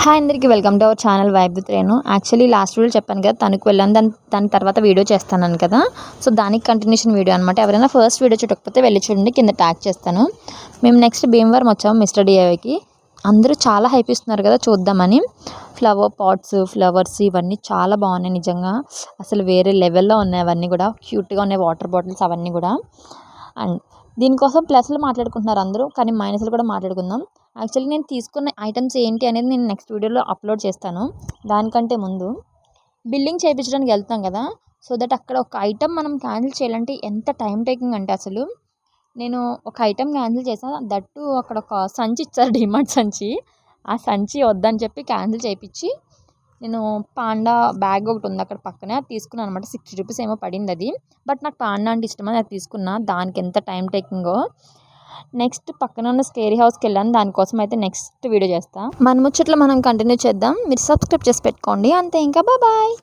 Hi అందరికీ welcome to our channel vibe with Renu. Actually last video చెప్పాను కదా, తణుకు వెళ్ళాను. దాని తర్వాత వీడియో చేస్తాను కదా. సో దానికి కంటిన్యూషన్ వీడియో అనమాట. ఎవరైనా ఫస్ట్ వీడియో చూడకపోతే వెళ్ళి చూడండి, కింద ట్యాగ్ చేస్తాను. మేము నెక్స్ట్ భీమవరం వచ్చాము మిస్టర్ డిఐకి. అందరూ చాలా హైప్ ఇస్తున్నారు కదా చూద్దామని. ఫ్లవర్ పాట్స్, ఫ్లవర్స్ ఇవన్నీ చాలా బాగున్నాయి నిజంగా. అసలు వేరే లెవెల్లో ఉన్నాయి అవన్నీ కూడా. క్యూట్గా ఉన్నాయి వాటర్ బాటిల్స్ అవన్నీ కూడా. అండ్ దీనికోసం ప్లస్లు మాట్లాడుకుంటున్నారు అందరూ, కానీ మైనస్లు కూడా మాట్లాడుకుందాం. యాక్చువల్లీ నేను తీసుకున్న ఐటమ్స్ ఏంటి అనేది నేను నెక్స్ట్ వీడియోలో అప్లోడ్ చేస్తాను. దానికంటే ముందు బిల్లింగ్ చేయించడానికి వెళ్తాం కదా, సో దట్ అక్కడ ఒక ఐటమ్ మనం క్యాన్సిల్ చేయాలంటే ఎంత టైం టేకింగ్ అంటే అసలు. నేను ఒక ఐటమ్ క్యాన్సిల్ చేసాను, దట్టు అక్కడ ఒక సంచి ఇచ్చారు, డిమార్ట్ సంచి. ఆ సంచి వద్దని చెప్పి క్యాన్సిల్ చేయించి నేను పాండా బ్యాగ్ ఒకటి ఉంది అక్కడ పక్కనే, అది తీసుకున్నాను అనమాట. 60 రూపీస్ ఏమో పడింది అది. బట్ నాకు పాండా అంటే ఇష్టమని అది తీసుకున్నా. దానికి ఎంత టైం టేకింగో. నెక్స్ట్ పక్కన ఉన్న స్కేరీ హౌస్కి వెళ్ళాను, దానికోసం అయితే నెక్స్ట్ వీడియో చేస్తాను. మన ముచ్చట్లు మనం కంటిన్యూ చేద్దాం. మీరు సబ్స్క్రైబ్ చేసి పెట్టుకోండి అంతే. ఇంకా బాయ్.